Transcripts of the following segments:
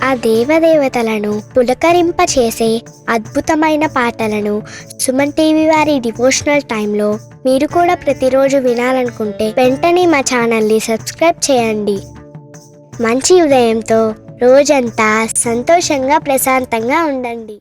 ఆ దేవదేవతలను పులకరింపచేసే అద్భుతమైన పాటలను సుమన్ టీవీ వారి డివోషనల్ టైంలో మీరు కూడా ప్రతిరోజు వినాలనుకుంటే వెంటనే మా ఛానల్ని సబ్స్క్రైబ్ చేయండి. మంచి ఉదయంతో రోజంతా సంతోషంగా ప్రశాంతంగా ఉండండి.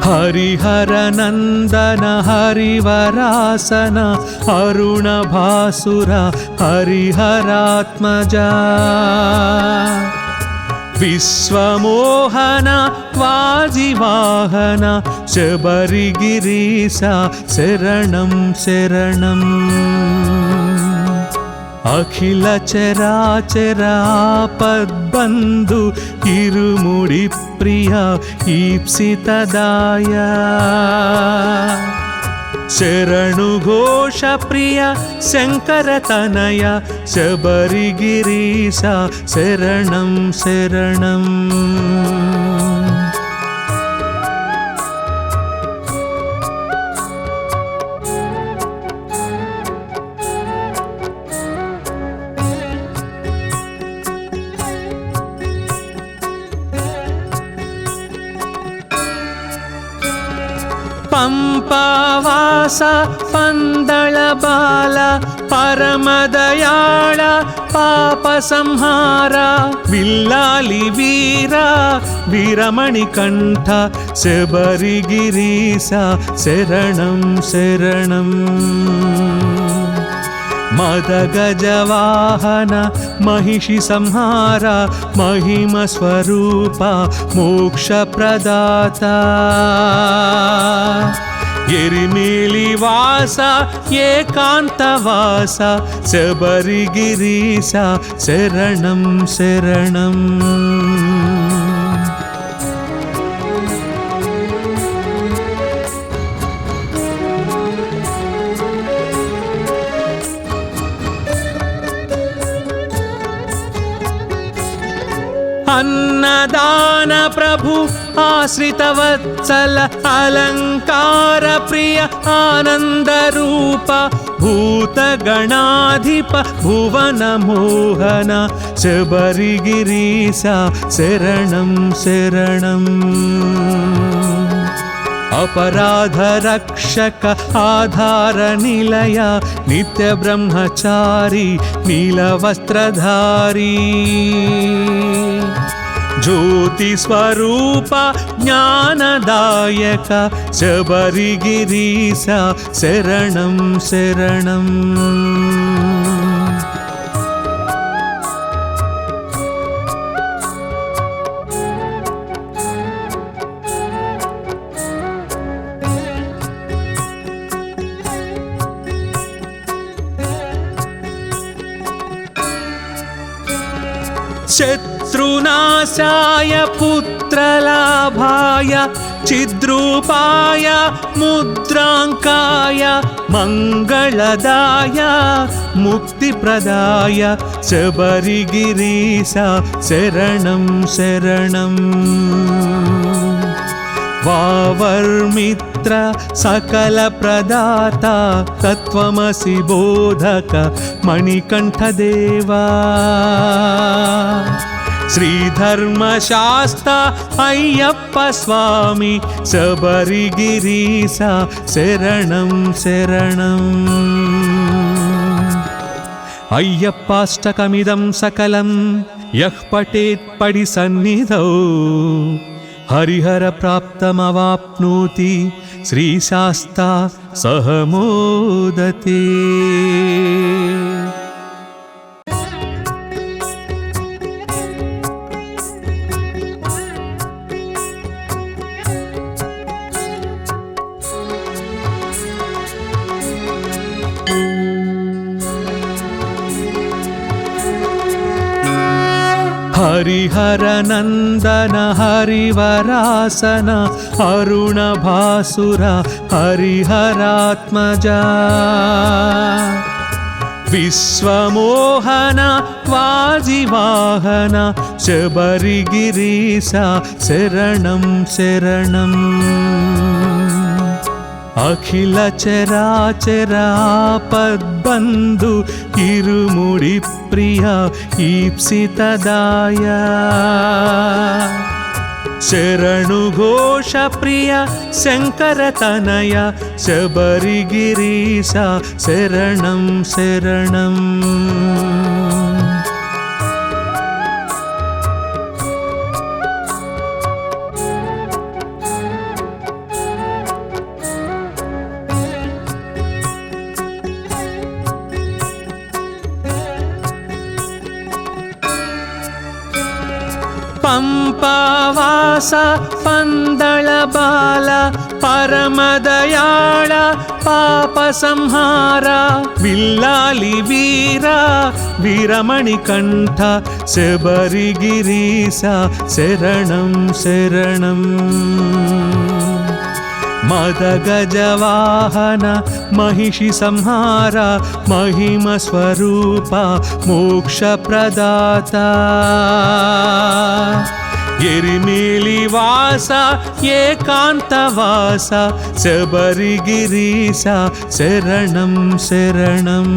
हरिहर नंदन हरिवरासन अरुण भासुर हरिहरात्मजा विश्वमोहन वाजिवाहन शबरिगिरीसा शरणं शरणम् अखिल चराचरापद्बन्धु इरुमुडि प्रिय ईप्सितदाय शरणु घोष प्रिय शंकर तनय शबरिगिरीसा शरणं शरणम् पंपावास पंदल बाल परमदयाळ पाप संहार विल्लाली वीरा वीरमणिकंठ शबरिगिरीसा शरणं शरणम् मदगजवाहन महिषि संहार महिम स्वरूप मोक्ष प्रदाता एरिमेलिवास एकांतवास शबरिगिरीसा शरणं शरणम् अन्नदान प्रभु आश्रित वत्सल अलंकार प्रिय आनंद रूप भूत गणाधिप भुवन मोहन शबरिगिरीसा शरणं शरणम् अपराध रक्षक आधार निलय नित्य ब्रह्मचारी नीलवस्त्रधारी ज्योति स्वरूप ज्ञानदायक शबरिगिरीसा शरणं शरणम् शत्रुनाशाय पुत्रलाभाय चिद्रूपाय मुद्रांकाय मंगलदाय मुक्तिप्रदाय शबरिगिरीसा शरणं शरणम् वावर्मित्र सकल प्रदाता तत्वमसि बोधक मणिकंठ देवा श्रीधर्मशास्ता अय्यप्प स्वामी शबरिगिरीसा शरणं शरणम् अय्यप्पाष्टकमिदं सकलं यः पठेत् पडि सन्निधौ हरिहर प्राप्तमवाप्नोति श्रीशास्ता सह मोदते। हरिहर नंदन हरिवरासन अरुण भासुर हरिहरात्मजा విశ్వమోహన వాజివాహన శబరిగిరీశ శరణం శరణం. అఖిల చరాచరాపద్బంధు ఇరుముడి ప్రియ ఈప్సితదాయ శరణు ఘోష ప్రియ శంకర తనయ శబరిగిరీశ శరణం శరణం. పంపవాస పందళ బాల పరమదయాళ పాప సంహార విల్లాలి వీర వీరమణి కంఠ శబరిగిరీశ శరణం శరణం. మదగజవాహన మహిషి సంహార మహిమ స్వరూప మోక్ష ప్రదాత ఎరిమేలి వాస ఏకాంతవాస శబరిగిరీశ శరణం శరణం.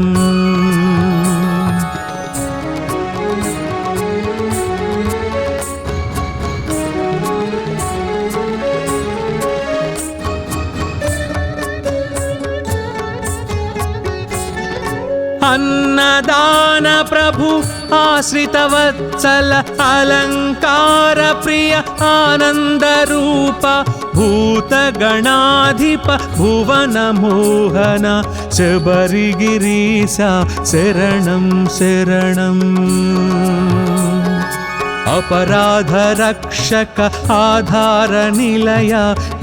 అన్నదాన ప్రభు ఆశ్రిత వత్సల అలంకార ప్రియ ఆనంద రూప భూత గణాధిప భువన మోహన శబరిగిరీశ శరణం శరణం. अपराध रक्षक आधार निलय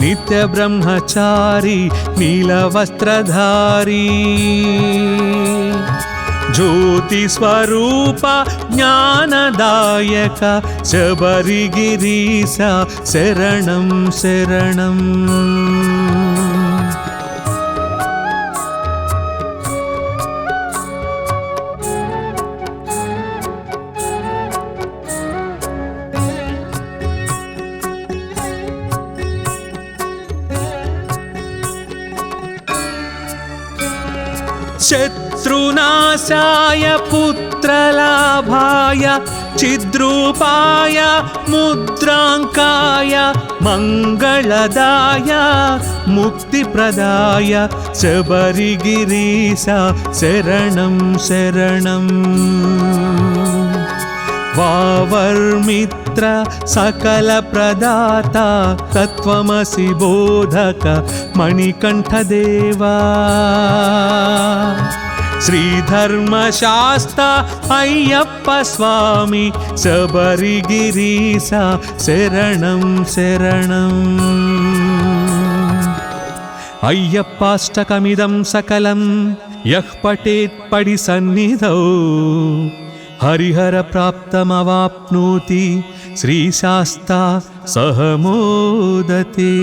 नित्य ब्रह्मचारी नीलवस्त्रधारी ज्योति स्वरूप ज्ञानदायक शबरिगिरीश शरणं शरणं। शत्रुनाशाय पुत्रलाभाय चिद्रूपाय मुद्रांकाय मंगलदाय मुक्तिप्रदाय शबरिगिरीश शरणं शरणं। वावर्मित्र सकल प्रदाता तत्वमसि बोधक मणिकंठदेवा श्रीधर्मशास्ता अय्यप्प स्वामी शबरिगिरीश शरणं शरणं। अय्यप्पाष्टकमिदं सकलं यः पठेत् पडिसन्निधौ हरिहर प्राप्तमवाप्नोति श्रीशास्ता सह मोदते।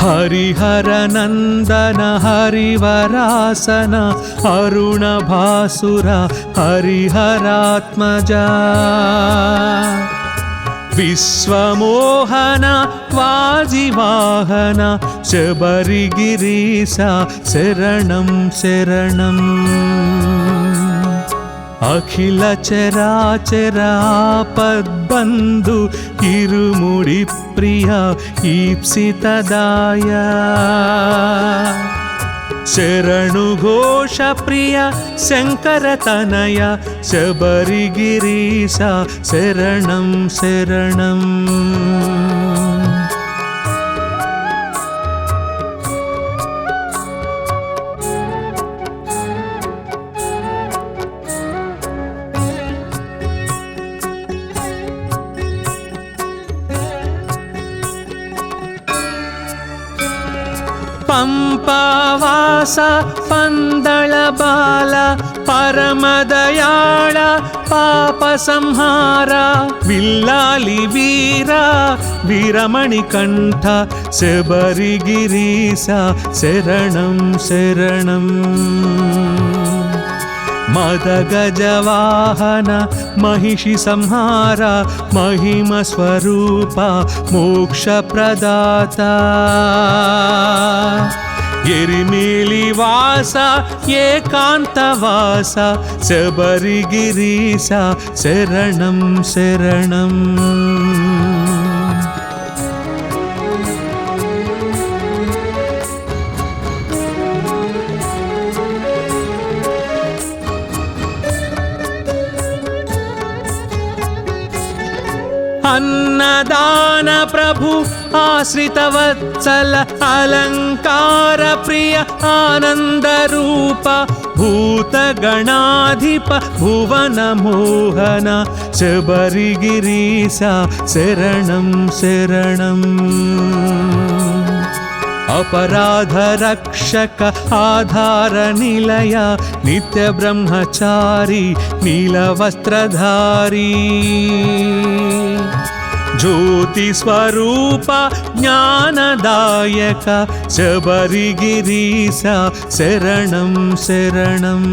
हरिहर नंदन हरिवरासन अरुण भासुर हरिहरात्मजा विश्वमोहन वाजिवाहन शबरिगिरीश शरणं शरणम् अखिल चराचर आपद्बन्धु इरुमुडि प्रिय ईप्सितदाय शरणु घोष प्रिय शंकर तनय शबरिगिरीश शरणं शरणम् पंपावास पंदळ बाल परमदयाळ पाप संहार विल्लाली वीर वीरमणिकंठ शबरिगिरीश शरणं शरणम् मदगजवाहन महिषि संहार महिम स्वरूप मोक्ष प्रदाता एरिमेलिवास एकांतवास शबरिगिरीश शरणं शरणम् अन्नदान प्रभु आश्रित वत्सल अलंकार प्रिय आनंद रूप भूत गणाधिप भुवन मोहन शबरिगिरीश शरणं शरणम् अपराध रक्षक आधार निलय नित्य ब्रह्मचारी नीलवस्त्रधारी ज्योति स्वरूप ज्ञानदायक शबरिगिरीश शरणं शरणम्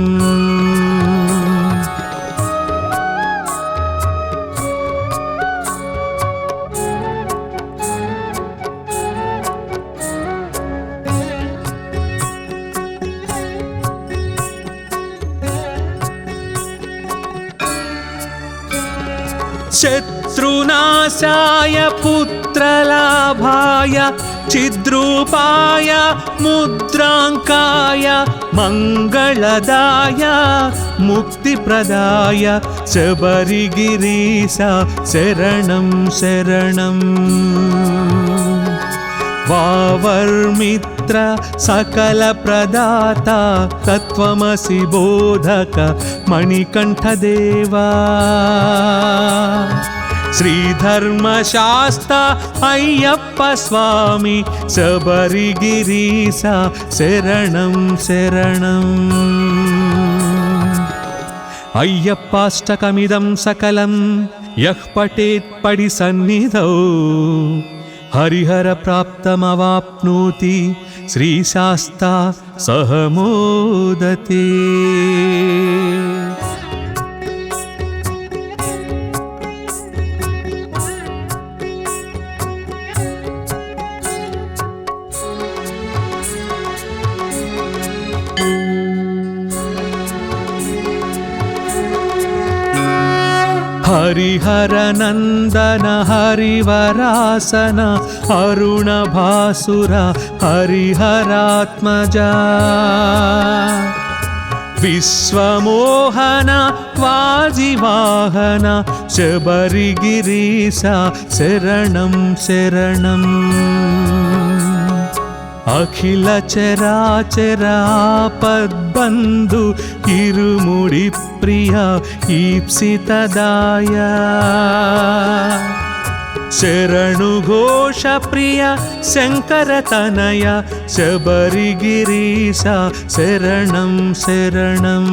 शत्रुनाशाय पुत्रलाभाय चिद्रूपाय मुद्रांकाय मंगलदाय मुक्तिप्रदाय शबरिगिरीश शरणं शरणम् वावर्मित्र सकल प्रदाता तत्वमसि बोधक मणिकंठ देवा श्रीधर्मशास्ता अय्यप्प स्वामी शबरिगिरीश शरणं शरणम् अय्यप्पाष्टकमिदं सकलं यः पठेत् पडिसन्निधौ हरिहर प्राप्तमवाप्नोति श्रीशास्ता सह मोदते। हरिहर नंदन हरिवरासन अरुण भासुर हरिहरात्मजा विश्वमोहन वाजिवाहन शबरिगिरीश शरणं शरणम् अखिल चराचर आपद्बन्धु इरुमुडि प्रिय ईप्सितदाय शरणु घोष प्रिय शंकर तनय शबरिगिरीश शरणं शरणम्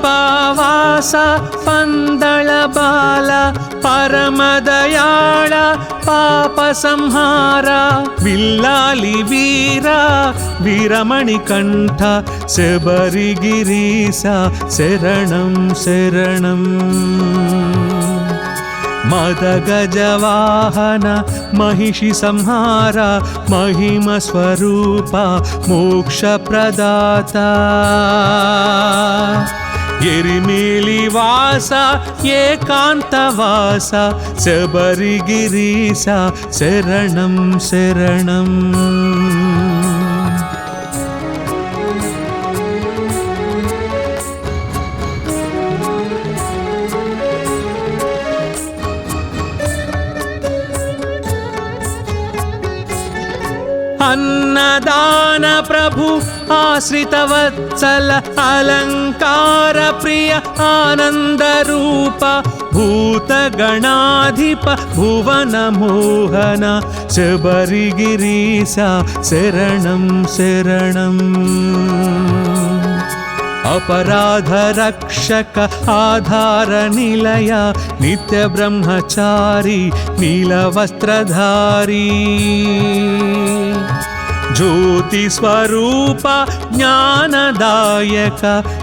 పంపవాస పందళబాల పరమదయాళ పాప సంహార విల్లాలి వీర వీరమణి కంఠ శబరిగిరీశ శరణం శరణం మదగజవాహన మహిషి సంహార మహిమ స్వరూప మోక్ష ప్రదాత ఎరిమేలి వాస ఏకాంతవాస శబరిగిరీశ శరణం శరణం అన్నదాన ప్రభు ఆశ్రిత వత్సల అలంకార ప్రియ ఆనంద రూప భూత గణాధిప భువన మోహన శబరిగిరీశ శరణం శరణం अपराध रक्षक आधार निलय नित्य ब्रह्मचारी नीलवस्त्रधारी ज्योति स्वरूप ज्ञानदायक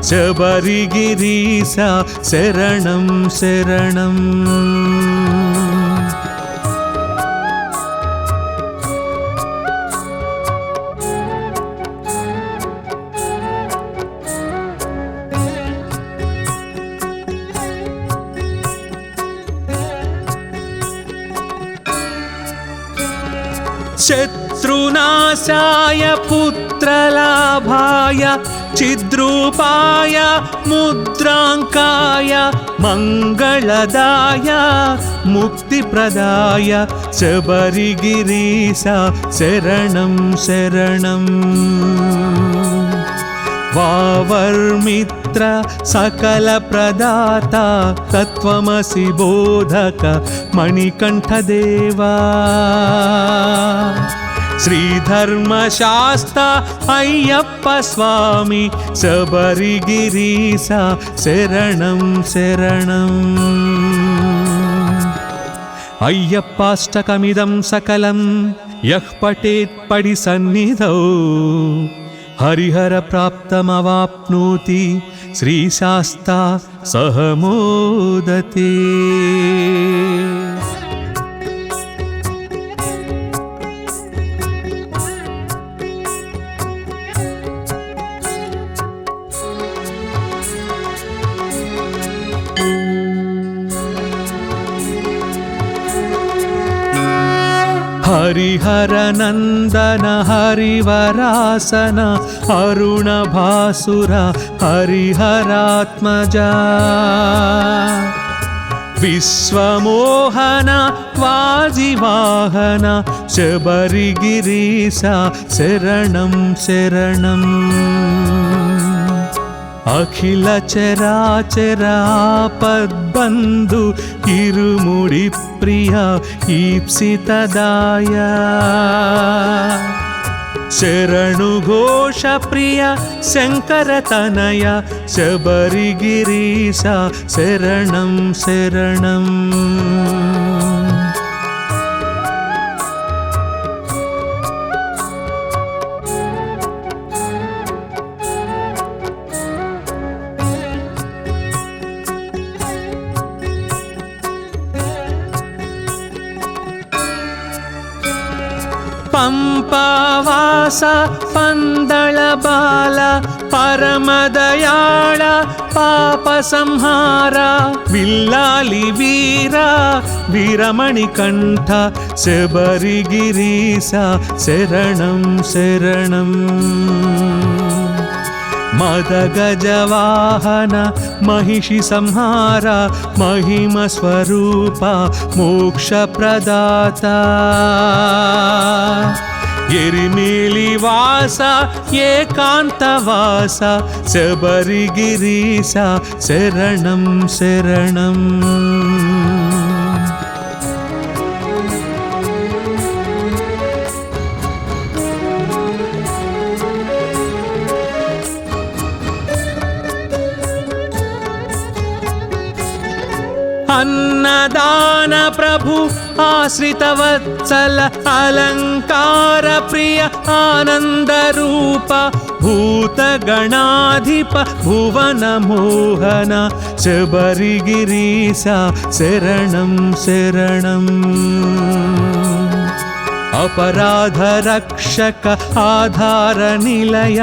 शबरिगिरीश शरणं शरणं शत्रुनाशाय पुत्रलाभाय चिद्रूपाय मुद्राङ्काय मङ्गलदाय मुक्तिप्रदाय शबरिगिरीश शरणं शरणं वावर्मित्र सकल प्रदाता तत्त्वमसि बोधक मणिकण्ठदेवा श्रीधर्मशास्ता अय्यप्प स्वामी शबरिगिरीश शरणं शरणम् अय्यप्पाष्टकमिदं सकलं यः पठेत् पडिसन्निधौ हरिहर प्राप्तमवाप्नोति श्रीशास्ता सह मोदते हरिहर नंदन हरिवरासन अरुण भासुर हरिहरात्मजा विश्वमोहन वाजिवाहन शबरिगिरीश शरणं शरणं अखिल चराचर आपद्बन्धु इरुमुडि प्रिय ईप्सितदाय शरणु घोष प्रिय शंकर तनय शबरिगिरीश शरणं शरणं पंपवास पंदळबाल परमदयाळ पाप संहार विल्लाली वीर वीरमणि कंठ शबरिगिरीश शरणं शरणं मदगजवाहन महिषि संहार महिम स्वरूप मोक्ष प्रदाता एरिमेली वास एकांतवास शबरिगिरीश शरणं शरणं अन्नदान प्रभु आश्रितवत्सल अलङ्कार प्रिय आनन्दरूप भूतगणाधिप भुवन मोहन शबरिगिरीश शरणं शरणम् अपराध रक्षक आधार निलय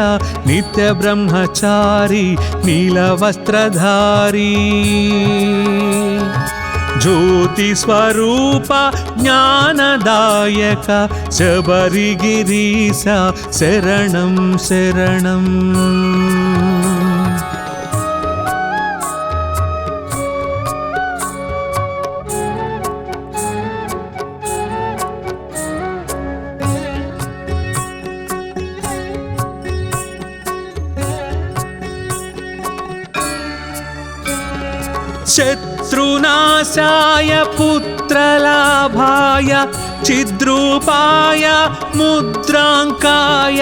नित्य ब्रह्मचारी नीलवस्त्रधारी ज्योति स्वरूप ज्ञानदायक शबरिगिरीश शरणं शरणम् शत्रुनाशाय पुत्रलाभाय चिद्रूपाय मुद्राङ्काय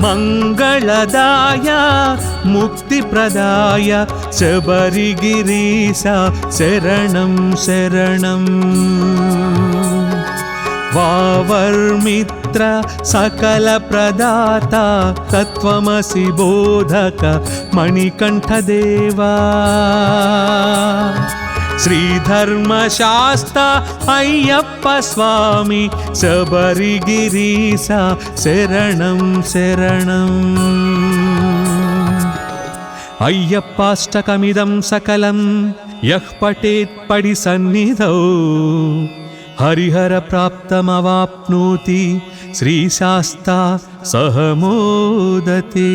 मङ्गलदाय मुक्तिप्रदाय शबरिगिरीश शरणं शरणम् वावर्मित्र सकल प्रदाता तत्त्वमसि बोधक मणिकण्ठदेवा श्रीधर्मशास्ता अय्यप्प स्वामी शबरिगिरीश शरणं शरणम् अय्यप्पाष्टकमिदं सकलं यः पठेत् पडिसन्निधौ हरिहर प्राप्तमवाप्नोति श्रीशास्ता सह मोदते।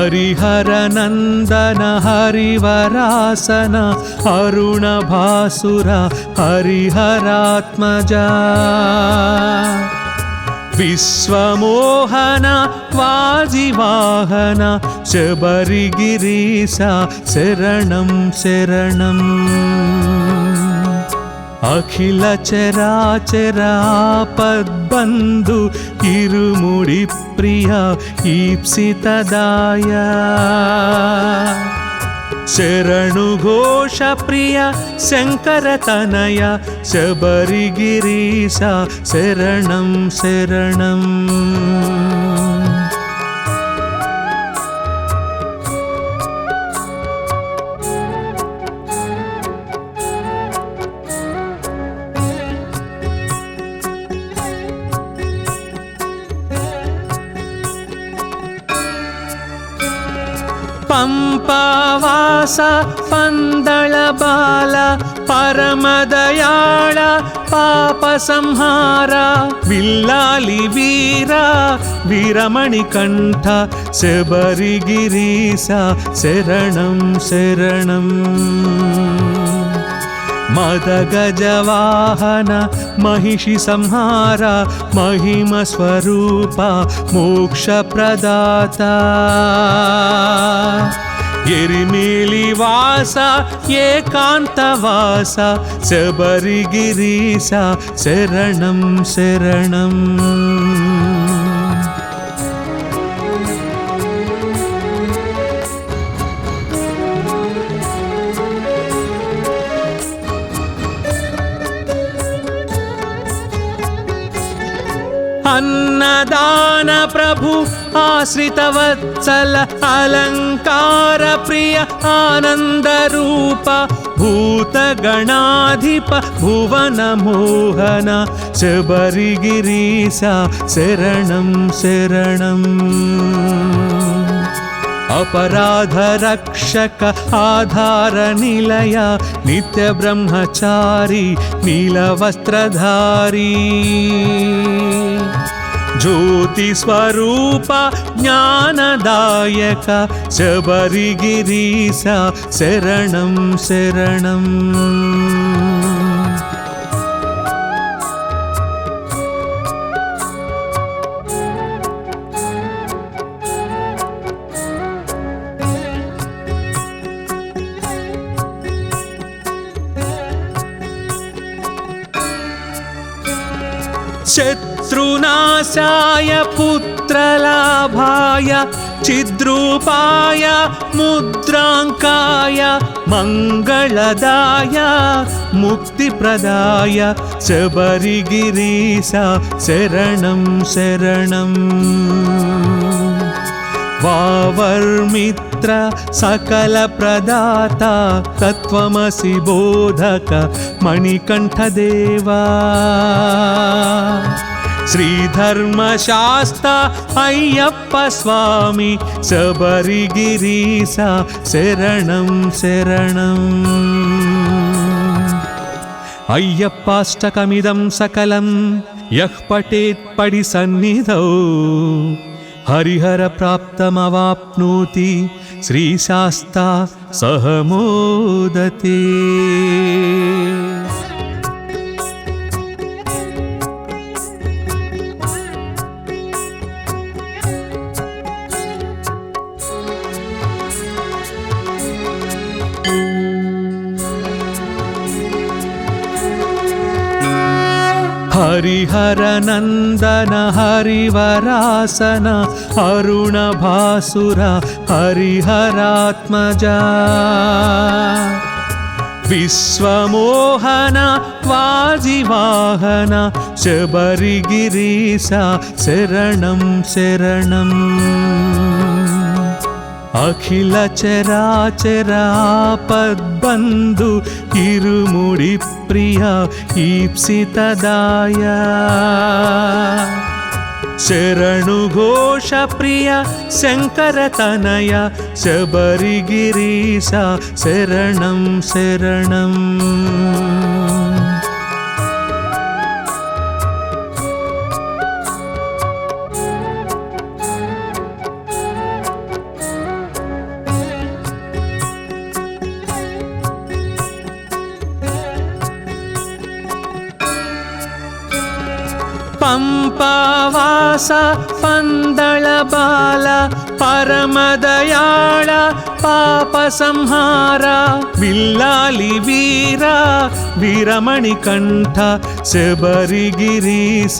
हरिहर नंदन हरिवरासन अरुण भासुर हरिहरात्मजा विश्वमोहन वाजिवाहन शबरिगिरीश शरणं शरणम् अखिल चराचर आपद्बन्धु इरुमुडि प्रिय ईप्सितदाय శరణుఘోష ప్రియ శంకరతనయ శబరిగిరీశ శరణం శరణం. పంపవాస పందళ బాల పరమదయాళ పాప సంహార విల్లాలి వీర వీరమణి కంఠ శబరిగిరీశ శరణం శరణం. మదగజవాహన మహిషి సంహార మహిమ స్వరూప మోక్ష ప్రదాత ఎరిమేలి వాస ఏకాంతవాస శబరిగిరీశ శరణం శరణం. అన్నదాన ప్రభు ఆశ్రిత వత్సల అలంకార ప్రియ ఆనంద రూప భూత గణాధిప భువన మోహన శబరిగిరీశ శరణం శరణం. अपराध रक्षक आधार निलय नित्य ब्रह्मचारी नीलवस्त्रधारी ज्योति स्वरूप ज्ञानदायक शबरिगिरीश शरणं शरणं. शत्रुनाशाय पुत्रलाभाय चिद्रूपाय मुद्रांकाय मंगलदाय मुक्तिप्रदाय शबरिगिरीश शरणं शरणं. वावर्मित्र सकल प्रदाता तत्वमसि बोधक मणिकंठदेवा श्रीधर्मशास्ता अय्यप्प स्वामी शबरिगिरीश शरणं शरणं. अय्यप्पाष्टकमिदं सकलं यः पठेत् पडिसन्निधौ हरिहर प्राप्तमवाप्नोति श्रीशास्ता सह मोदते. हरिहर नंदन हरिवरासन अरुण भासुर हरिहरात्मजा विश्वमोहन वाजिवाहन शबरिगिरीश शरणं शरणं. अखिल चराचर आपद्बंधु इरुमुडि प्रिय ईप्सितदाय शरणुघोष प्रिय शंकरतनय शबरिगिरीश शरणं शरणं. पंपवास पंदळ बाल परमदयाळ पाप संहार विल्लाली वीर वीरमणि कंठ शबरिगिरीश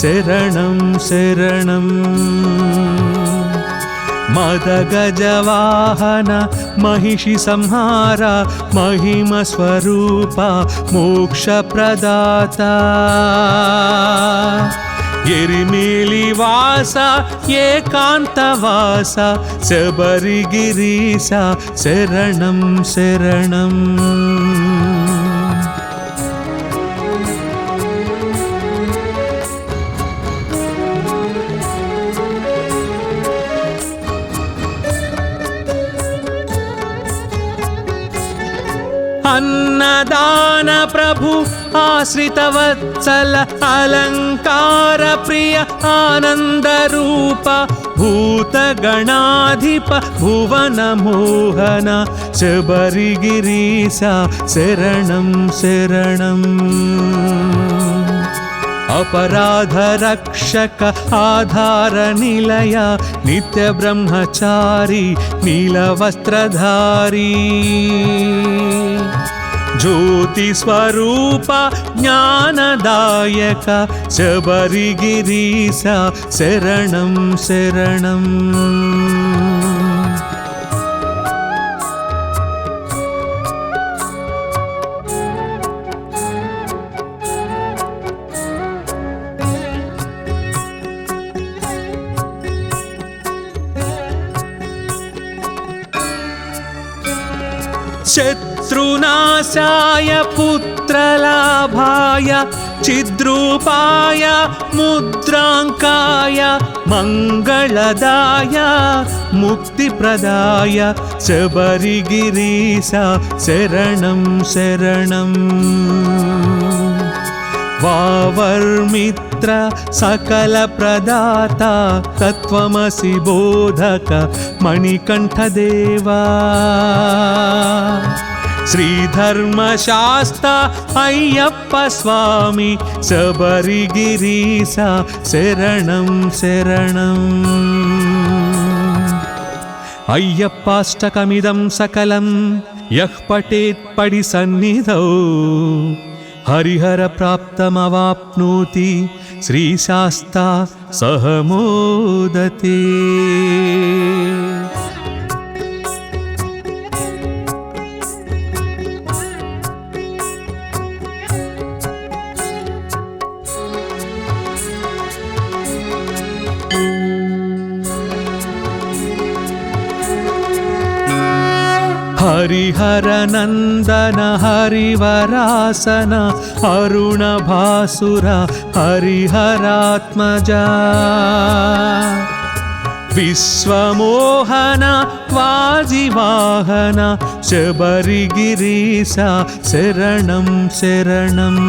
शरणं शरणं. मदगजवाहन महिषि संहार महिमस्वरूप मोक्षप्रदाता एरिमेलिवास एकान्तवास शबरिगिरीश शरणं शरणम् अन्नदान प्रभु आश्रितवत्सल अलंकार प्रिय आनंद रूप भूतगणाधिप भुवन मोहन शबरिगिरीश शरणं शरणम् अपराध रक्षक आधार निलय नित्य ब्रह्मचारी नीलवस्त्रधारी ज्योति स्वरूप ज्ञानदायक शबरिगिरीश शरणं शरणम् शत्रुनाशाय पुत्रलाभाय चिद्रूपाय मुद्रांकाय मंगलदाय मुक्तिप्रदाय शबरिगिरीश शरणं शरणम् वावर्मित्र सकल प्रदाता तत्त्वमसि बोधक मणिकण्ठदेवा श्रीधर्मशास्ता अय्यप्प स्वामी शबरिगिरीश शरणं शरणम् अय्यप्पाष्टकमिदं सकलं यः पठेत् पडिसन्निधौ हरिहर प्राप्तमवाप्नोति श्रीशास्ता सह मोदते हरिहर नंदन हरिवरासन अरुण भासुर हरिहरात्मजा विश्वमोहन वाजिवाहन शबरिगिरीश शरणं शरणम्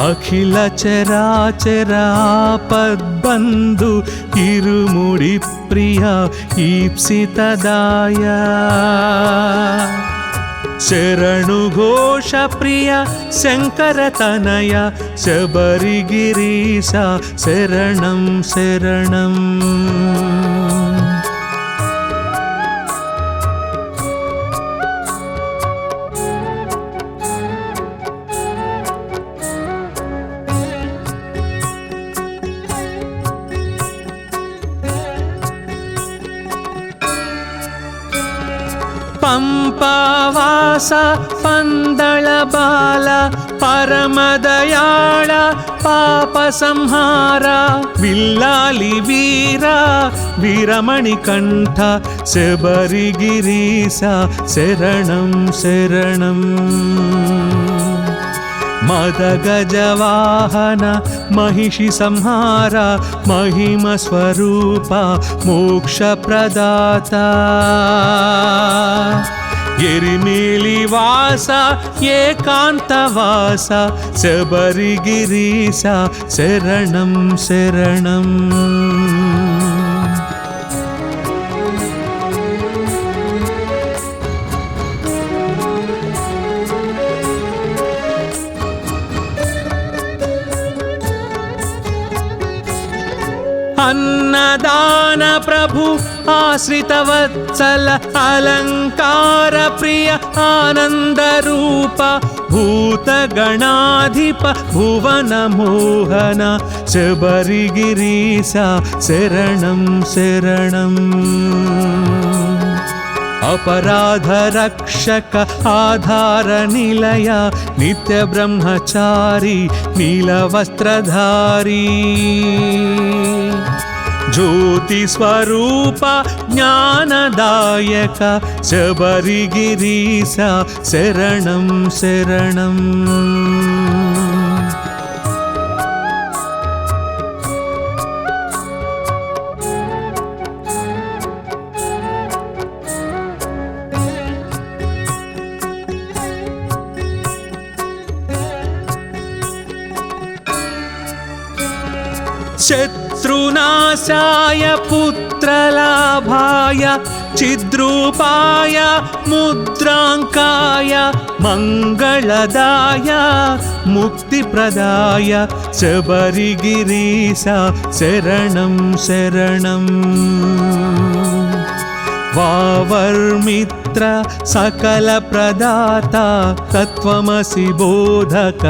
अखिल चराचर आपद्बन्धु इरुमुडि प्रिय ईप्सितदाय शरणु घोष प्रिय शंकर तनय शबरिगिरीश शरणं शरणम् पंपावास पंदल बाल परमदयाळ पाप संहार विल्लाली वीरा वीरमणिकण्ठ शबरिगिरीश शरणं शरणम् मदगजवाहन महिषि संहार महिमस्वरूप मोक्षप्रदाता एरिमेलिवास एकान्तवास शबरिगिरीश शरणं शरणम् अन्नदान प्रभु आश्रितवत्सल अलंकार प्रिय आनंद रूप भूतगणाधिप भुवनमोहन शबरिगिरीश शरणं शरणम् अपराधरक्षक आधारनिलय नित्यब्रह्मचारी नीलवस्त्रधारी ज्योतिस्वरूप ज्ञानदायक शबरिगिरीश शरणं शरणम् शत्रुनाशाय पुत्रलाभाय चिद्रूपाय मुद्राङ्काय मङ्गलदाय मुक्तिप्रदाय शबरिगिरीश शरणं शरणम् वावर्मित्र सकलप्रदाता तत्त्वमसि बोधक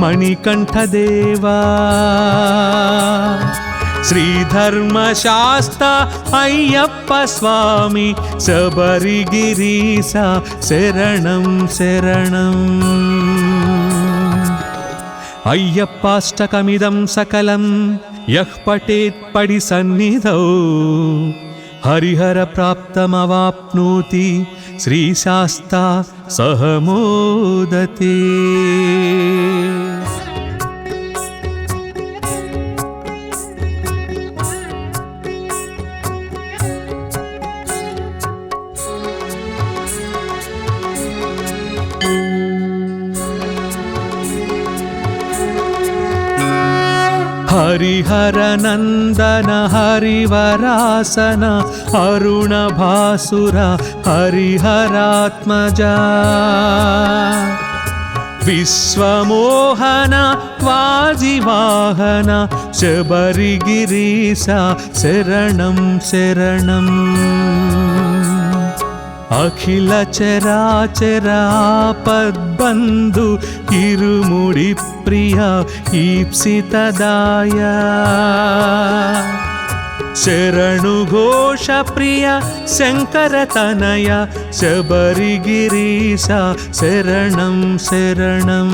मणिकण्ठदेवा श्रीधर्मशास्ता अय्यप्प स्वामी शबरिगिरीश शरणं शरणम् अय्यप्पाष्टकमिदं सकलं यः पठेत् पडिसन्निधौ हरिहर प्राप्तमवाप्नोति श्रीशास्ता सह मोदते हरिहर नंदन हरिवरासन अरुण भासुर हरिहरात्मजा विश्वमोहन वाजिवाहन शबरिगिरीश शरणं शरणम् अखिल चराचर आपद्बन्धु इरुमुडि प्रिय ईप्सितदाय शरणु घोष प्रिय शङ्करतनय शबरिगिरीश शरणं शरणम्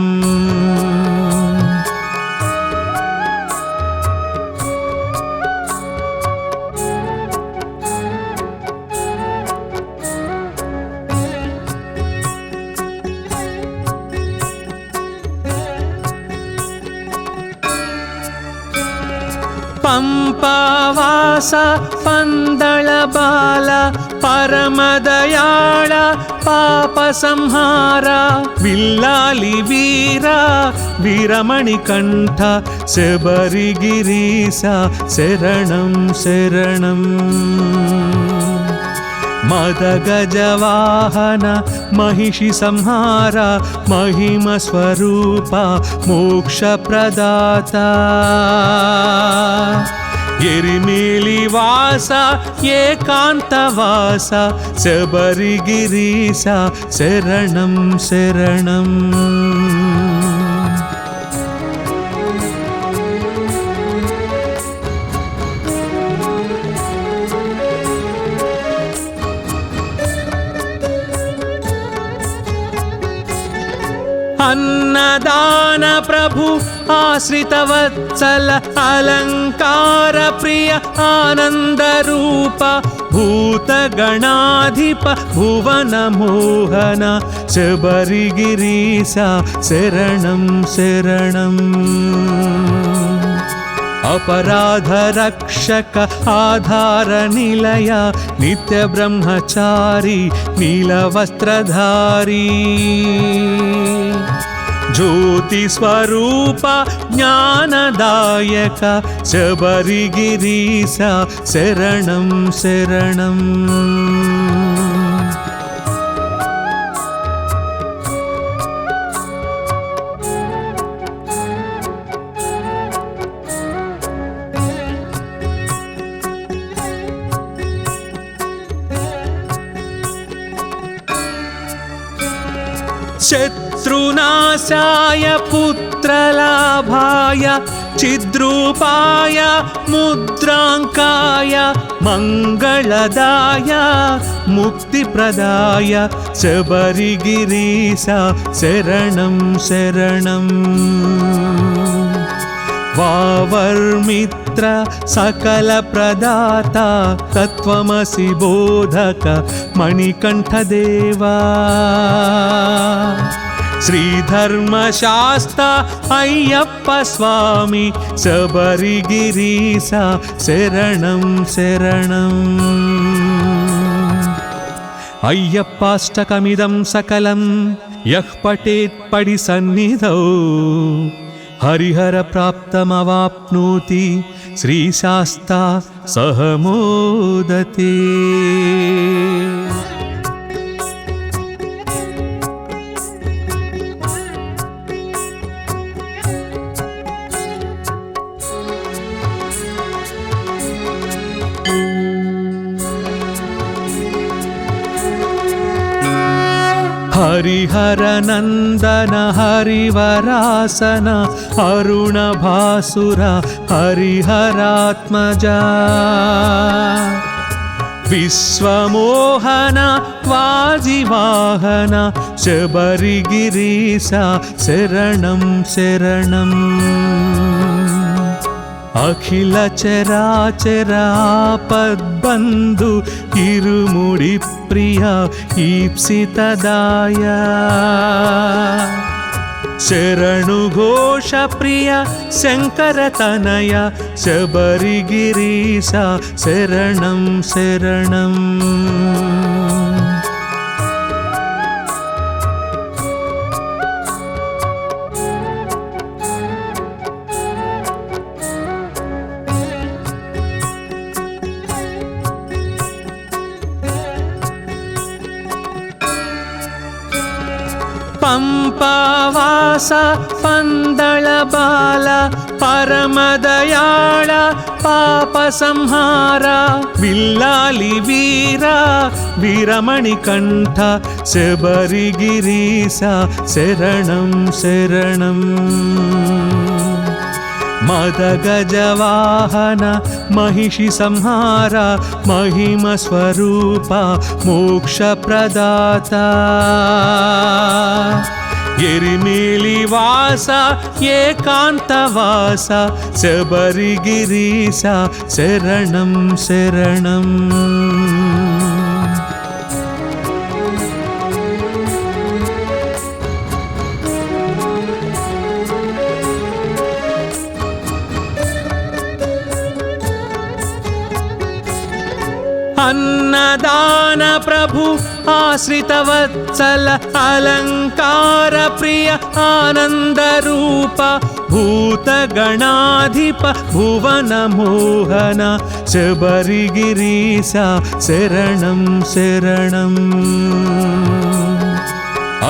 पंपावास पंदळबाल परमदयाळ पापसंहार विल्लाली वीर वीरमणिकण्ठ शबरिगिरीश शरणं शरणम् मदगजवाहन महिषि संहार महिमस्वरूप मोक्षप्रदाता एरिमेलिवास एकान्तवास शबरिगिरीश शरणं शरणम् अन्नदान प्रभु आश्रितवत्सल अलंकार प्रिय आनंद रूप भूतगणाधिप भुवन मोहन शबरिगिरीश शरणं शरणम् अपराधरक्षक आधारनिलय नित्यब्रह्मचारी नीलवस्त्रधारी ज्योतिस्वरूप ज्ञानदायक शबरिगिरीश शरणं शरणम् शत्रुनाशाय पुत्रलाभाय चिद्रूपाय मुद्राङ्काय मङ्गलदाय मुक्तिप्रदाय शबरिगिरीश शरणं शरणम् वावर्मित्र सकलप्रदाता तत्त्वमसि बोधक मणिकण्ठदेवा श्रीधर्मशास्ता अय्यप्प स्वामी शबरिगिरीश शरणं शरणम् अय्यप्पाष्टकमिदं सकलं यः पठेत् पडिसन्निधौ हरिहर प्राप्तमवाप्नोति श्रीशास्ता सह मोदते। हरिहरनन्दन हरिवरासन अरुणभासुर हरिहरात्मजा विश्वमोहन वाजिवाहन शबरिगिरीश शरणं शरणम् अखिल चराचर आपद्बन्धु इरुमुडि प्रिय ईप्सितदाय शरणु घोष प्रिय शङ्करतनय शबरिगिरीश शरणं शरणम् पंपावास पंदळबाल परमदयाळ पापसंहार विल्लाली वीर वीरमणिकण्ठ शबरिगिरीश शरणं शरणम् मदगजवाहन महिषि संहार महिमस्वरूप मोक्षप्रदाता एरिमेलिवास एकान्तवास शबरिगिरीश शरणं शरणम् अन्नदान प्रभु आश्रितवत्सल अलंकार प्रिय आनंद रूप भूतगणाधिप भुवन मोहन शबरिगिरीश शरणं शरणम्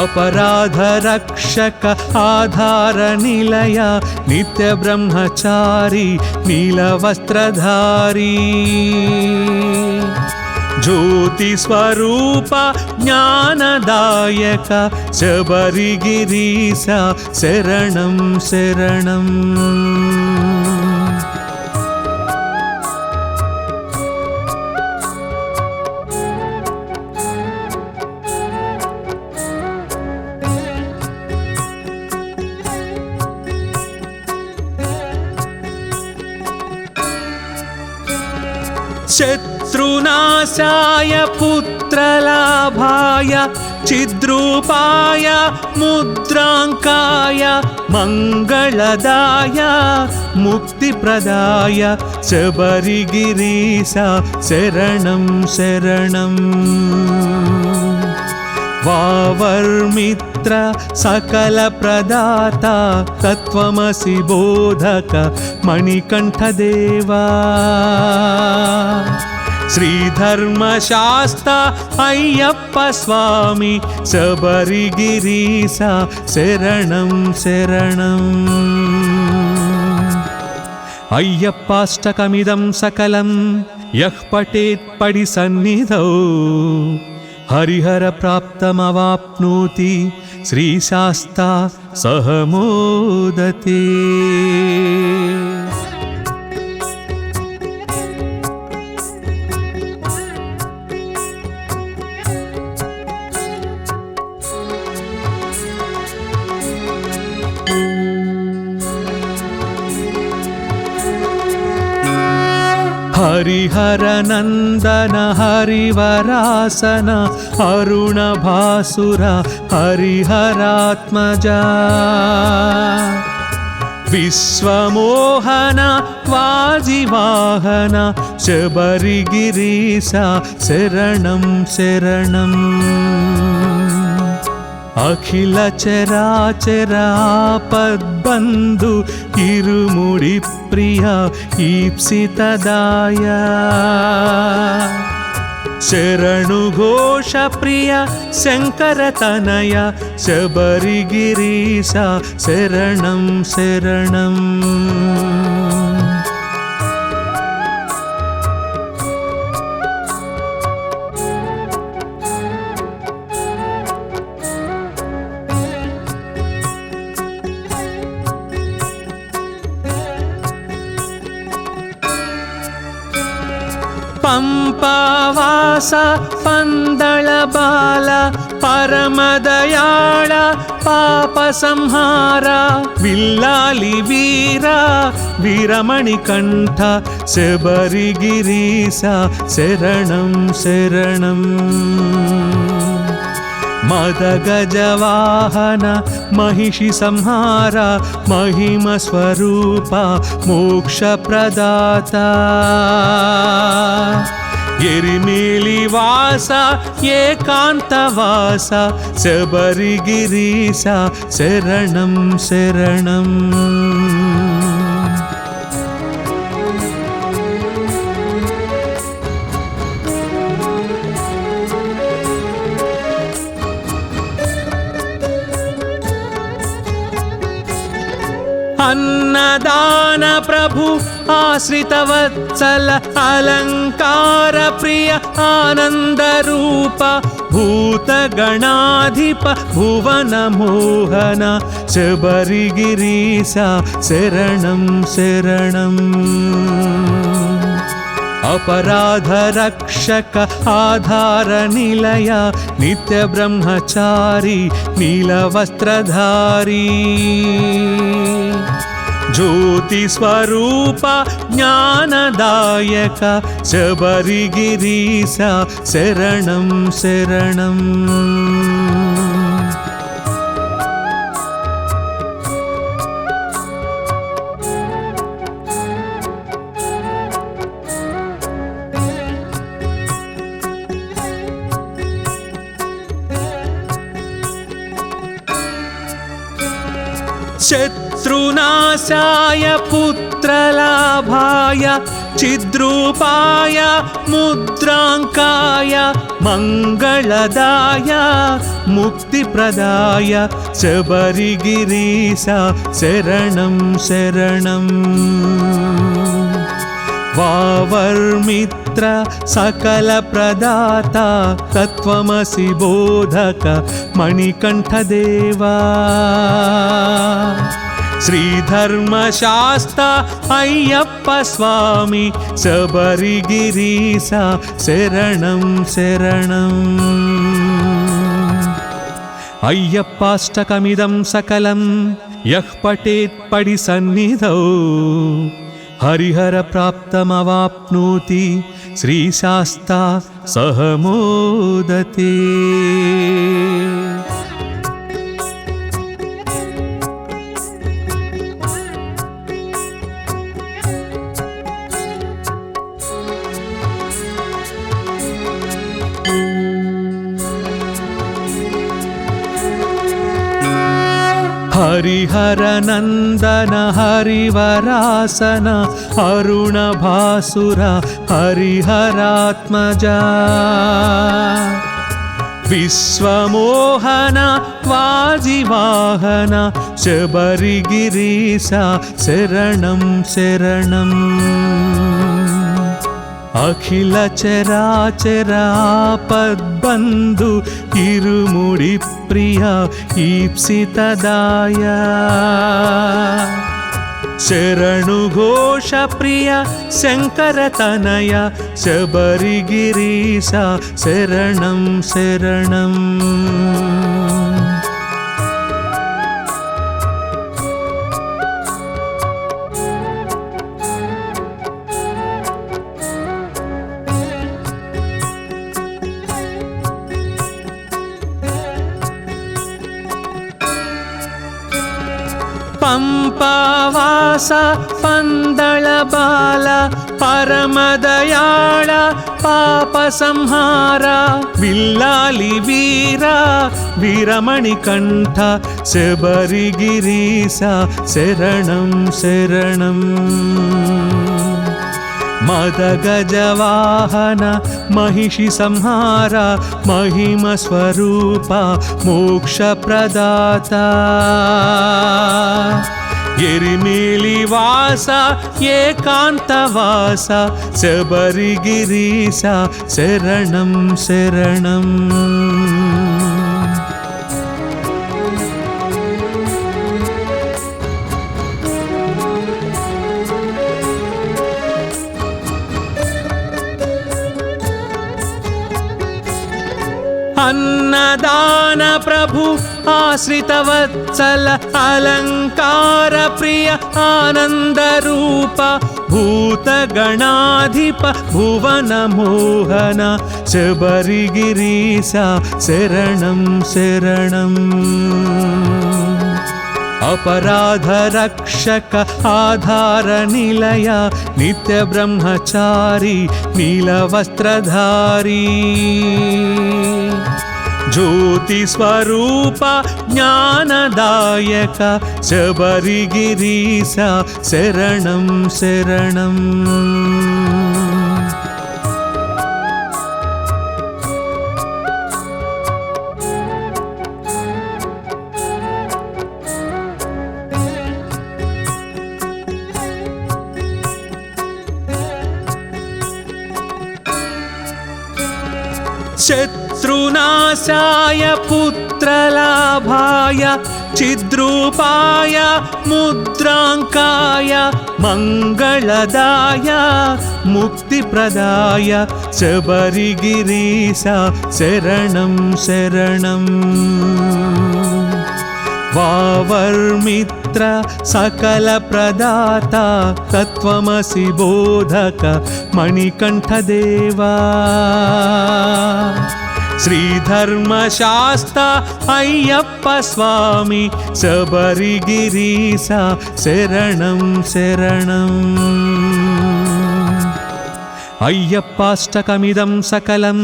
अपराध रक्षक आधार निलय नित्य ब्रह्मचारी नीलवस्त्रधारी ज्योति स्वरूप ज्ञानदायक शबरिगिरीश शरणं शरणम् शत्रुनाशाय पुत्रलाभाय चिद्रूपाय मुद्राङ्काय मङ्गलदाय मुक्तिप्रदाय शबरिगिरीश शरणं शरणम् वावर्मित्र सकलप्रदाता तत्त्वमसि बोधक मणिकण्ठदेवा श्रीधर्मशास्ता अय्यप्प स्वामी शबरिगिरीश शरणं शरणम् अय्यप्पाष्टकमिदं सकलं यः पठेत् पडिसन्निधौ हरिहर प्राप्तमवाप्नोति श्रीशास्ता सह मोदते। हरिहर नंदन हरिवरासन अरुण भासुर हरिहरात्मजा विश्वमोहन वाजिवाहन शबरिगिरीसा शरणं शरणम्। अखिल चराचर आपद्बन्धु इरुमुडि प्रिय ईप्सितदाया शरणु घोष प्रिय शंकर तनय शबरिगिरीसा शरणं शरणम्। पंपावास पंदळ बाल परमदयाळ पाप संहार विल्लाली वीरा वीरमणिकंठ शबरिगिरीसा शरणं शरणम्। मदगजवाहन महिषि संहार महिम स्वरूप मोक्षप्रदाता एरिमेलिवास एकान्तवास शबरिगिरीसा शरणं शरणम्। अन्नदान प्रभु आश्रित वत्सल अलंकार प्रिय आनंद रूप भूत गणाधिप भुवन मोहन शबरिगिरीसा शरणं शरणम्। अपराध रक्षक आधार निलय नित्य ब्रह्मचारी नीलवस्त्रधारी ज्योति स्वरूप ज्ञानदायक शबरिगिरीसा शरणं शरणम्। शत्रुनाशाय पुत्रलाभाय चिद्रूपाय मुद्रांकाय मंगलदाय मुक्तिप्रदाय शबरिगिरीसा शरणं शरणम्। वावर्मित्र सकल प्रदाता तत्त्वमसि बोधक मणिकंठदेवा श्रीधर्मशास्ता अय्यप्प स्वामी शबरिगिरीसा शरणं शरणम्। अय्यप्पाष्टकमिदं सकलं यः पठेत् पडिसन्निधौ हरिहर प्राप्तमवाप्नोति श्रीशास्ता सह मोदते। हरिहर नंदन हरिवरासन अरुण भासुर हरिहरात्मजा विश्वमोहन वाजिवाहन शबरिगिरीसा शरणं शरणम्। అఖిల చరాచరాపద్బంధు ఇరుముడి ప్రియ ఈప్సితదాయ శరణు ఘోష ప్రియ శంకర తనయ శబరిగిరీశ శరణం శరణం. పంపవాస పందళ బాల పరమదయాళ పాప సంహార విల్లాలి వీర వీరమణి కంఠ శబరిగిరీశ శరణం శరణం. మదగజవాహన మహిషి సంహార మహిమ స్వరూప మోక్ష ప్రదాత ఎరిమేలి వాస ఏకాంతవాస శబరిగిరీశ శరణం శరణం. అన్నదాన ప్రభు ఆశ్రిత వత్సల అలంకార ప్రియ ఆనంద రూప భూత గణాధిప భువన మోహన శబరిగిరీశ శరణం శరణం. अपराध रक्षक आधार निलय नित्य ब्रह्मचारी नीलवस्त्रधारी ज्योति स्वरूप ज्ञानदायक शबरिगिरीश शरणं शरणं. शत्रुनाशाय पुत्रलाभाय चिद्रूपाय मुद्रांकाय मंगलदाय मुक्तिप्रदाय शबरिगिरीश शरणं शरणं. वावर्मित्र सकल प्रदाता तत्वमसि बोधक मणिकंठदेवा श्रीधर्मशास्ता अय्यप्प स्वामी शबरिगिरीश शरणं शरणं. अय्यप्पाष्टकमिदं सकलं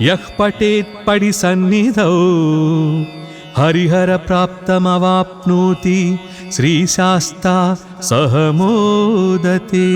यः पठेत् पडिसन्निधौ हरिहर प्राप्तमवाप्नोति श्रीशास्ता सह मोदते.